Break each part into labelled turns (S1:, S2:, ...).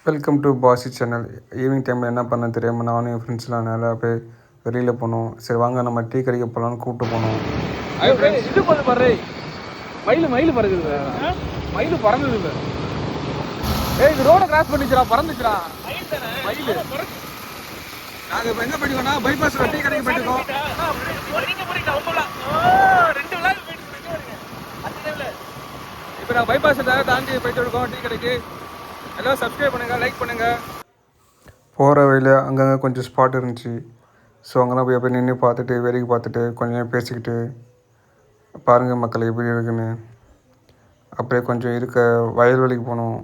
S1: Welcome to பாசி channel. Evening டைமில் என்ன பண்ண தெரியாமல் நானும் என் ஃப்ரெண்ட்ஸ்லாம் நல்லா போய் வெளியில் போனோம். சரி வாங்க நம்ம டீ கடைக்கு போகலான்னு கூப்பிட்டு போனோம்.
S2: இது பண்ணு பாரு, மயில் பறக்குது, மயில் பறந்துது. இது ரோட கிராஸ் பண்ணிச்சுடா, பறந்துச்சுடா மயில். நாங்கள் இப்போ எங்கே போயிட்டுக்கோன்னா பைபாஸில் டீ கடைக்கு போயிட்டுருக்கோம். இப்போ நான் பைபாஸை தாண்டி போயிட்டு இருக்கோம் டீ கடைக்கு. எல்லாம் சப்ஸ்கிரைப் பண்ணுங்கள், லைக் பண்ணுங்கள்.
S1: போகிற வழியில் அங்கங்கே கொஞ்சம் ஸ்பாட் இருந்துச்சு. ஸோ அங்கெல்லாம் போய் நின்று பார்த்துட்டு வேடிக்கை பார்த்துட்டு கொஞ்சம் நேரம் பேசிக்கிட்டு பாருங்கள் மக்கள் எப்படி இருக்குன்னு. அப்படியே கொஞ்சம் இருக்க வயல்வெளிக்கு போனோம்.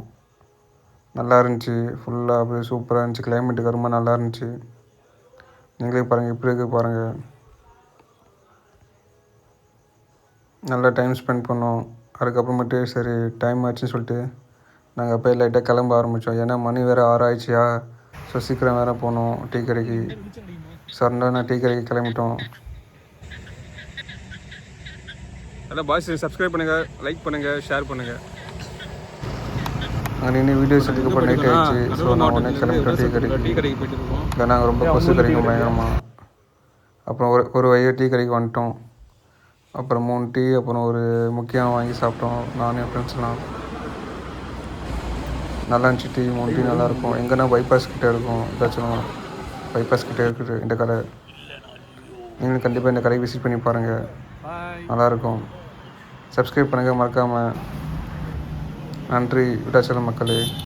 S1: நல்லா இருந்துச்சு, ஃபுல்லாக அப்படியே சூப்பராக இருந்துச்சு. கிளைமேட்டுக்கு ரொம்ப நல்லா இருந்துச்சு. நீங்களே பாருங்கள் எப்படி இருக்குது பாருங்கள். நல்லா டைம் ஸ்பெண்ட் பண்ணோம். அதுக்கப்புறமேட்டு சரி டைம் ஆச்சுன்னு சொல்லிட்டு நாங்கள் அப்படியே லைட்டாக கிளம்ப ஆரம்பித்தோம். ஏன்னா மணி வேறு 6 ஆயிடுச்சியா. ஸோ சீக்கிரம் வேறு போனோம் டீ கடைக்கு. சடனாக டீ கடைக்கு கிளம்பிட்டோம்.
S2: நல்லா பாய்ஸ் சப்ஸ்கிரைப் பண்ணுங்கள், லைக் பண்ணுங்கள், ஷேர் பண்ணுங்கள்.
S1: அங்கே நின்று வீடியோஸ் எடுத்துக்கப்போ நைட் ஆயிடுச்சு. ஸோ நான் உடனே கிளம்பிட்டோம் டீ கடைக்கு போயிட்டு இருக்கோம். இல்லை நாங்கள் ரொம்ப கொசு கறிக்கும் பயங்கரமாக. அப்புறம் ஒரு வழியாக டீ கடைக்கு வந்துட்டோம். அப்புறம் 3 டீ அப்புறம் ஒரு முக்கியம் வாங்கி சாப்பிட்டோம் நானும் என் ஃப்ரெண்ட்ஸ்லாம். நல்லா இருந்துச்சு டீ. 3 டீ நல்லாயிருக்கும். எங்கன்னா பைபாஸ் கிட்டே இருக்கும். ஏதாச்சும் பைபாஸ் கிட்டே இருக்குது இந்த கடை. நீங்களும் கண்டிப்பாக இந்த கடையை விசிட் பண்ணி பாருங்கள், நல்லாயிருக்கும். சப்ஸ்கிரைப் பண்ணுங்கள் மறக்காமல். நன்றி விடாச்சலம் மக்களே.